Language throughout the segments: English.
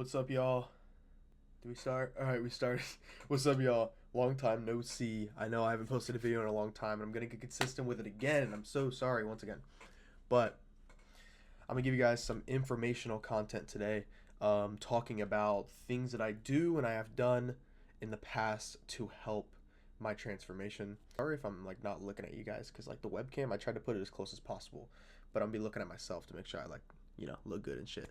What's up, y'all? Do we start? All right, we started. What's up, y'all? Long time no see. I know I haven't posted a video in a long time, and I'm gonna get consistent with it again. And I'm so sorry once again, but I'm gonna give you guys some informational content today, talking about things that I do and I have done in the past to help my transformation. Sorry if I'm like not looking at you guys, because like the webcam, I tried to put it as close as possible, but I'm gonna be looking at myself to make sure I look good and shit.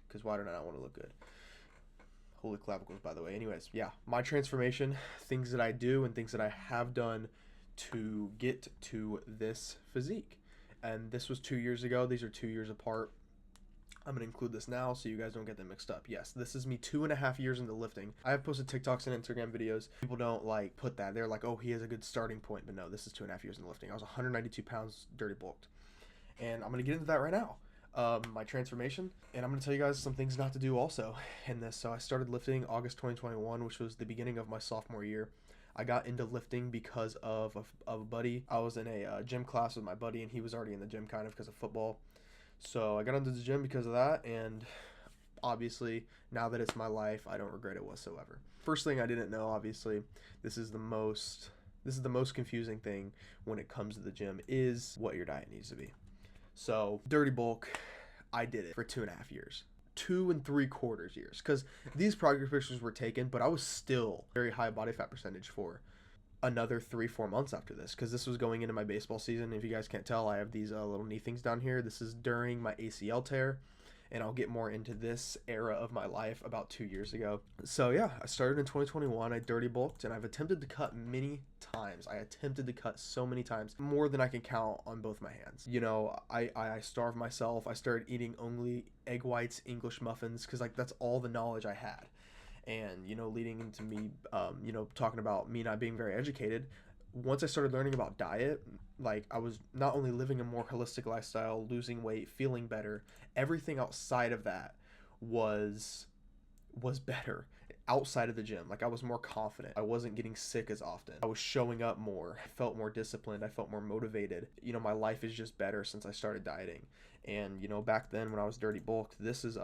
Because why don't I want to look good? Holy clavicles, by the way. Anyways, yeah, my transformation, things that I do and things that I have done to get to this physique. And this was 2 years ago. These are 2 years apart. I'm going to include this now so you guys don't get them mixed up. Yes, this is me 2.5 years into lifting. I have posted TikToks and Instagram videos. People don't like put that. They're like, oh, he has a good starting point. But no, this is 2.5 years into lifting. I was 192 pounds dirty bulked. And I'm going to get into that right now. My transformation, and I'm going to tell you guys some things not to do also in this. So I started lifting August 2021, which was the beginning of my sophomore year. I got into lifting because of a buddy. I was in a gym class with my buddy, and he was already in the gym kind of because of football. So I got into the gym because of that, and obviously now that it's my life, I don't regret it whatsoever. First thing I didn't know, obviously, this is the most confusing thing when it comes to the gym, is what your diet needs to be. So dirty bulk, I did it for 2.5 years, 2 3/4 years, because these progress pictures were taken, but I was still very high body fat percentage for another 3-4 months after this, because this was going into my baseball season. If you guys can't tell, I have these little knee things down here. This is during my ACL tear, and I'll get more into this era of my life about 2 years ago. So yeah, I started in 2021. I dirty bulked, and I've attempted to cut many times. I attempted to cut so many times, more than I can count on both my hands. You know, I starved myself. I started eating only egg whites, English muffins, because like that's all the knowledge I had. And you know, leading into me, talking about me not being very educated. Once I started learning about diet, like I was not only living a more holistic lifestyle, losing weight, feeling better, everything outside of that was better outside of the gym. Like I was more confident. I wasn't getting sick as often. I was showing up more. I felt more disciplined. I felt more motivated. You know, my life is just better since I started dieting. And you know, back then when I was dirty bulked, this is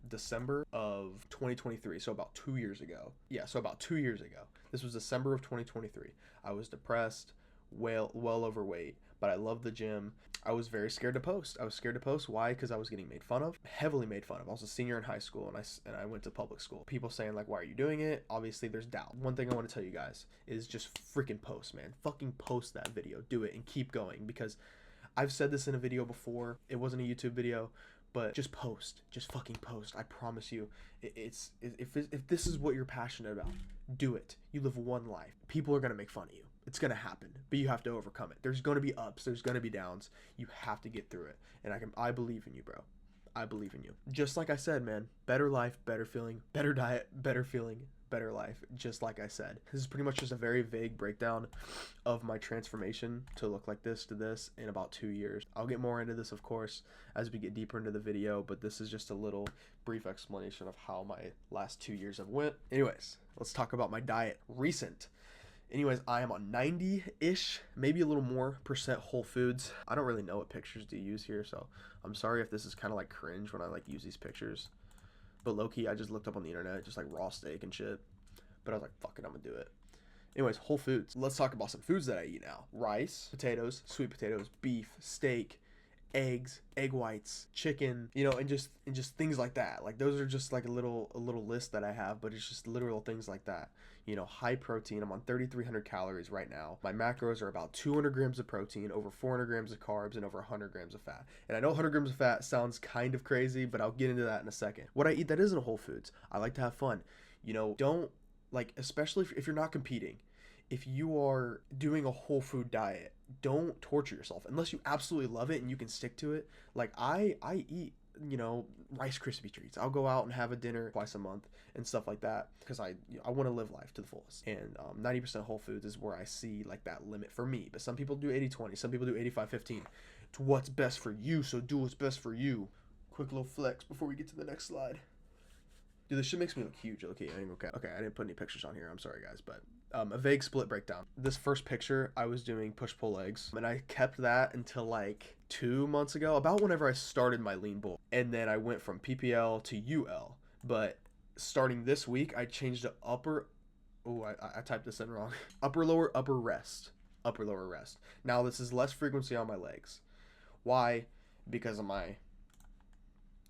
December of 2023, so about 2 years ago. Yeah, so about 2 years ago. This was December of 2023. I was depressed, well overweight, but I loved the gym. I was very scared to post. I was scared to post. Why? Because I was getting made fun of, heavily made fun of. I was a senior in high school, and I went to public school. People saying like, why are you doing it? Obviously, there's doubt. One thing I want to tell you guys is just freaking post, man. Fucking post that video. Do it and keep going, because I've said this in a video before. It wasn't a YouTube video, but just post. Just fucking post. I promise you. If this is what you're passionate about, do it. You live one life. People are going to make fun of you. It's going to happen, but you have to overcome it. There's going to be ups. There's going to be downs. You have to get through it. And I believe in you, bro. I believe in you. Just like I said, man, better life, better feeling, better diet, better feeling, better life. Just like I said, this is pretty much just a very vague breakdown of my transformation to look like this to this in about 2 years. I'll get more into this, of course, as we get deeper into the video, but this is just a little brief explanation of how my last 2 years have went. Anyways, let's talk about my diet. Recent. Anyways, I am on 90-ish, maybe a little more % whole foods. I don't really know what pictures to use here, so I'm sorry if this is kind of like cringe when I like use these pictures. But low-key, I just looked up on the internet, just like raw steak and shit. But I was like, fuck it, I'm gonna do it. Anyways, whole foods. Let's talk about some foods that I eat now. Rice, potatoes, sweet potatoes, beef, steak, eggs, egg whites, chicken, you know, and just things like that. Like those are just like a little list that I have, but it's just literal things like that. You know, high protein. I'm on 3,300 calories right now. My macros are about 200 grams of protein, over 400 grams of carbs, and over 100 grams of fat. And I know 100 grams of fat sounds kind of crazy, but I'll get into that in a second. What I eat that isn't whole foods. I like to have fun. You know, don't like, especially if you're not competing. If you are doing a whole food diet, don't torture yourself unless you absolutely love it and you can stick to it. Like I eat, you know, Rice Krispie treats. I'll go out and have a dinner twice a month and stuff like that, because I want to live life to the fullest. And 90% whole foods is where I see like that limit for me. But some people do 80-20. Some people do 85-15. It's what's best for you, so do what's best for you. Quick little flex before we get to the next slide. Dude, this shit makes me look huge. Okay, I didn't put any pictures on here. I'm sorry, guys, but a vague split breakdown. This first picture, I was doing push-pull legs, and I kept that until like 2 months ago, about whenever I started my lean bulk. And then I went from PPL to UL. But starting this week, I changed to upper. Oh, I typed this in wrong. Upper lower upper rest. Upper lower rest. Now this is less frequency on my legs. Why? Because of my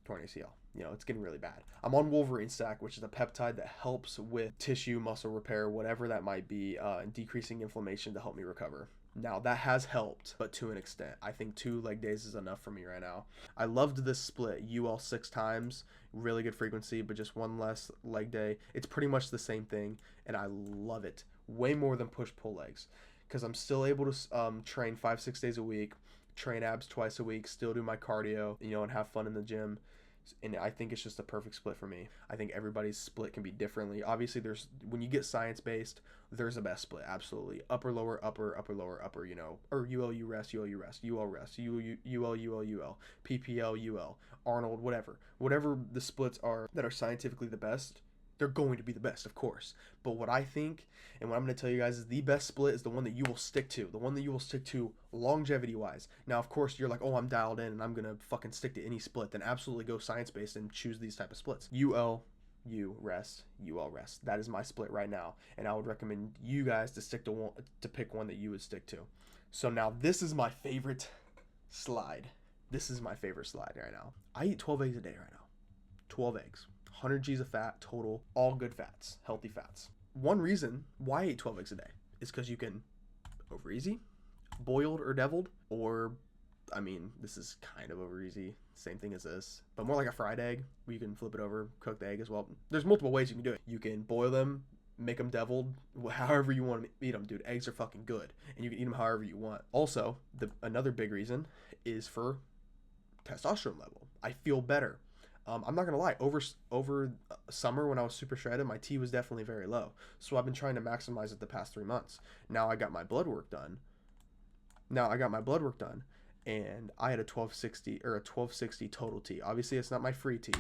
torn ACL. You know, it's getting really bad. I'm on Wolverine Stack, which is a peptide that helps with tissue, muscle repair, whatever that might be, and decreasing inflammation to help me recover. Now, that has helped, but to an extent. I think 2 leg days is enough for me right now. I loved this split. UL 6 times, really good frequency, but just 1 less leg day. It's pretty much the same thing, and I love it. Way more than push-pull legs, because I'm still able to train 5-6 days a week, train abs twice a week, still do my cardio, you know, and have fun in the gym. And I think it's just a perfect split for me. I think everybody's split can be differently. Obviously, there's when you get science-based, there's a best split, absolutely. Upper, lower, upper, lower, upper, you know, or UL, U rest, UL, U rest, UL rest, UL, UL, PPL, UL, Arnold, whatever. Whatever the splits are that are scientifically the best, they're going to be the best, of course. But what I think, and what I'm going to tell you guys, is the best split is the one that you will stick to. The one that you will stick to longevity-wise. Now, of course, you're like, oh, I'm dialed in and I'm going to fucking stick to any split. Then absolutely go science-based and choose these type of splits. UL, U rest, UL rest. That is my split right now. And I would recommend you guys to stick to one, to pick one that you would stick to. So now this is my favorite slide. This is my favorite slide right now. I eat 12 eggs a day right now. 12 eggs. 100 G's of fat total, all good fats, healthy fats. One reason why I eat 12 eggs a day is because you can over easy, boiled or deviled, or I mean, this is kind of over easy, same thing as this, but more like a fried egg where you can flip it over, cook the egg as well. There's multiple ways you can do it. You can boil them, make them deviled, however you want to eat them, dude. Eggs are fucking good, and you can eat them however you want. Also, another big reason is for testosterone level. I feel better. I'm not gonna lie, over summer when I was super shredded, my T was definitely very low. So I've been trying to maximize it the past 3 months. Now I got my blood work done. And I had a 1260 or a 1260 total T. Obviously, it's not my free T,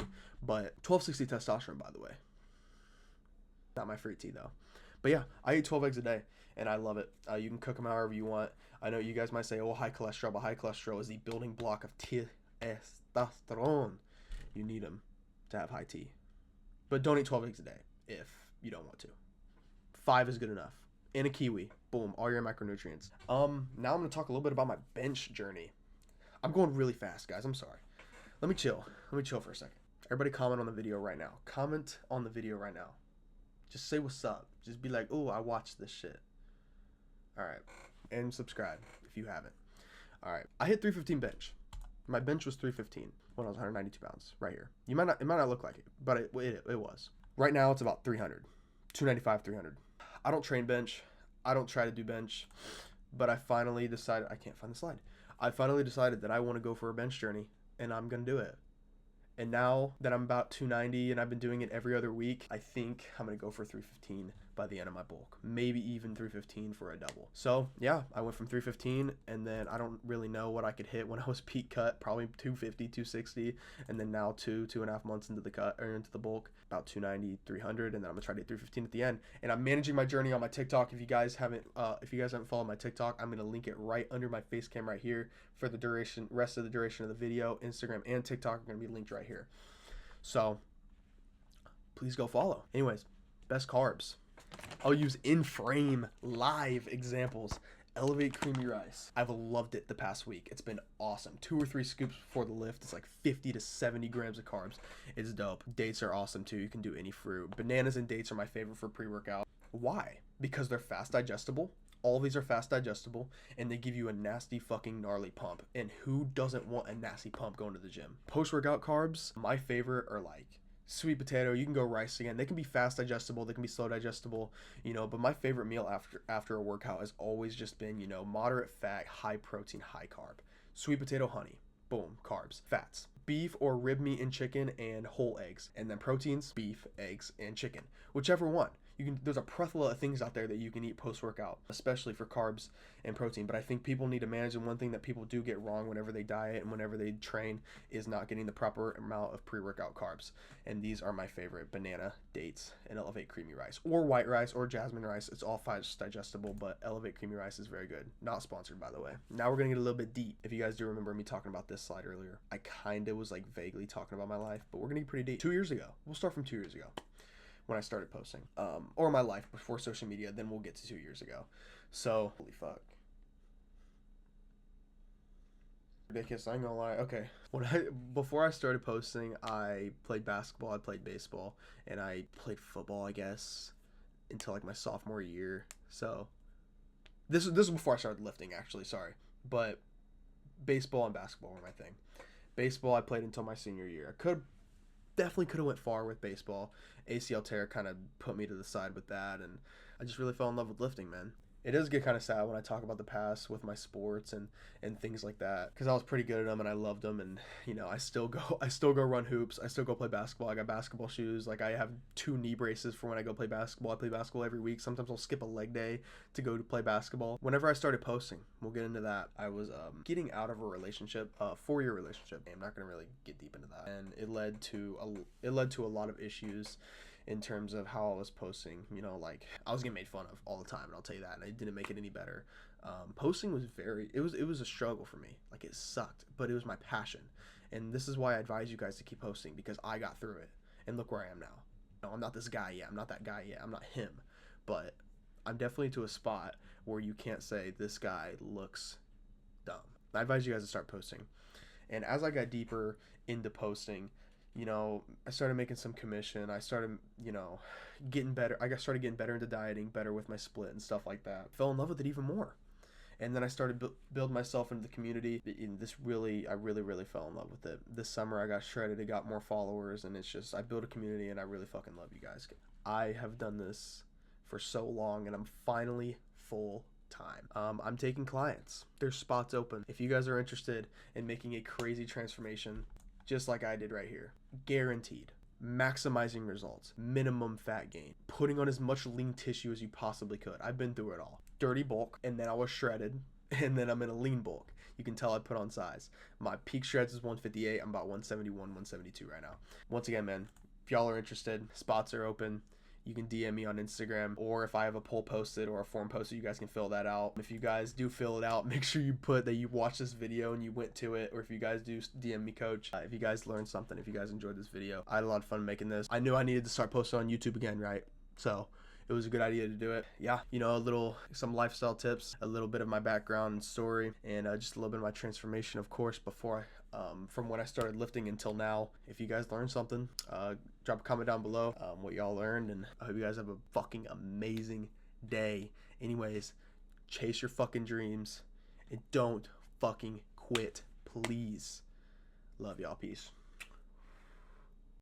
but 1260 testosterone, by the way. Not my free T though. But yeah, I eat 12 eggs a day, and I love it. You can cook them however you want. I know you guys might say, "Oh, high cholesterol," but high cholesterol is the building block of testosterone. You need them to have high T. But don't eat 12 eggs a day if you don't want to. 5 is good enough. And a kiwi. Boom. All your micronutrients. Now I'm going to talk a little bit about my bench journey. I'm going really fast, guys. I'm sorry. Let me chill for a second. Everybody comment on the video right now. Comment on the video right now. Just say what's up. Just be like, oh, I watched this shit. All right. And subscribe if you haven't. All right. I hit 315 bench. My bench was 315 when I was 192 pounds, right here. It might not look like it, but it was. Right now, it's about 300, 295, 300. I don't train bench. I don't try to do bench, but I finally decided, I can't find the slide. I finally decided that I want to go for a bench journey, and I'm going to do it. And now that I'm about 290 and I've been doing it every other week, I think I'm going to go for 315 by the end of my bulk. Maybe even 315 for a double. So yeah, I went from 315, and then I don't really know what I could hit when I was peak cut, probably 250, 260. And then now 2.5 months into the cut or into the bulk, about 290, 300. And then I'm gonna try to hit 315 at the end. And I'm managing my journey on my TikTok. If you guys haven't followed my TikTok, I'm gonna link it right under my face cam right here for the rest of the duration of the video. Instagram and TikTok are gonna be linked right here. So please go follow. Anyways, best carbs. I'll use in-frame live examples. Elevate creamy rice. I've loved it the past week. It's been awesome. 2 or 3 scoops before the lift. It's like 50 to 70 grams of carbs. It's dope. Dates are awesome too. You can do any fruit. Bananas and dates are my favorite for pre-workout. Why? Because they're fast digestible. All these are fast digestible, and they give you a nasty fucking gnarly pump. And who doesn't want a nasty pump going to the gym? Post-workout carbs, my favorite are like sweet potato. You can go rice again. They can be fast digestible, they can be slow digestible, you know, but my favorite meal after a workout has always just been, you know, moderate fat, high protein, high carb. Sweet potato, honey. Boom, carbs. Fats. Beef or rib meat and chicken and whole eggs. And then proteins, beef, eggs, and chicken. Whichever one. There's a plethora of things out there that you can eat post-workout, especially for carbs and protein. But I think people need to manage, and one thing that people do get wrong whenever they diet and whenever they train is not getting the proper amount of pre-workout carbs. And these are my favorite: banana, dates, and Elevate creamy rice, or white rice, or jasmine rice. It's all fast digestible, but Elevate creamy rice is very good. Not sponsored, by the way. Now we're gonna get a little bit deep. If you guys do remember me talking about this slide earlier, I kind of was like vaguely talking about my life, but we're gonna get pretty deep. 2 years ago. We'll start from 2 years ago. when I started posting, or my life before social media. Then we'll get to 2 years ago. So holy fuck, ridiculous. I ain't gonna lie. Okay, before I started posting, I played basketball, I played baseball, and I played football, I guess, until like my sophomore year. So this is before I started lifting, actually. Sorry, but baseball and basketball were my thing. Baseball I played until my senior year. I definitely could have went far with baseball. ACL tear kind of put me to the side with that, and I just really fell in love with lifting, man. It does get kind of sad when I talk about the past with my sports and things like that, because I was pretty good at them and I loved them, and I still go run hoops, I still go play basketball. I got basketball shoes, like I have 2 knee braces for when I go play basketball. I play basketball every week. Sometimes I'll skip a leg day to go to play basketball. Whenever I started posting, we'll get into that, I was getting out of a relationship, a 4-year relationship. I'm not gonna really get deep into that, and it led to a lot of issues in terms of how I was posting. Like I was getting made fun of all the time, and I'll tell you that, and I didn't make it any better. Posting was it was a struggle for me. Like it sucked, but it was my passion, and this is why I advise you guys to keep posting, because I got through it, and look where I am now. No, I'm not this guy yet. I'm not that guy yet. I'm not him, but I'm definitely to a spot where you can't say this guy looks dumb. I advise you guys to start posting. And as I got deeper into posting, I started making some commission. I started, getting better. Started getting better into dieting, better with my split and stuff like that. Fell in love with it even more. And then I started build myself into the community. And I really fell in love with it. This summer I got shredded. I got more followers, and it's just, I built a community, and I really fucking love you guys. I have done this for so long, and I'm finally full time. I'm taking clients. There's spots open. If you guys are interested in making a crazy transformation, just like I did right here, guaranteed, maximizing results, minimum fat gain, putting on as much lean tissue as you possibly could. I've been through it all. Dirty bulk, and then I was shredded, and then I'm in a lean bulk. You can tell I put on size. My peak shreds is 158. I'm about 171, 172 right now. Once again, man, if y'all are interested, spots are open. You can DM me on Instagram, or if I have a poll posted or a form posted, you guys can fill that out. If you guys do fill it out, make sure you put that you watched this video and you went to it, or if you guys do DM me, coach, if you guys learned something, if you guys enjoyed this video. I had a lot of fun making this. I knew I needed to start posting on YouTube again, right? So it was a good idea to do it. Yeah, some lifestyle tips, a little bit of my background and story, and just a little bit of my transformation, of course, before from when I started lifting until now. If you guys learned something, drop a comment down below what y'all learned, and I hope you guys have a fucking amazing day. Anyways, chase your fucking dreams and don't fucking quit, please. Love y'all. Peace.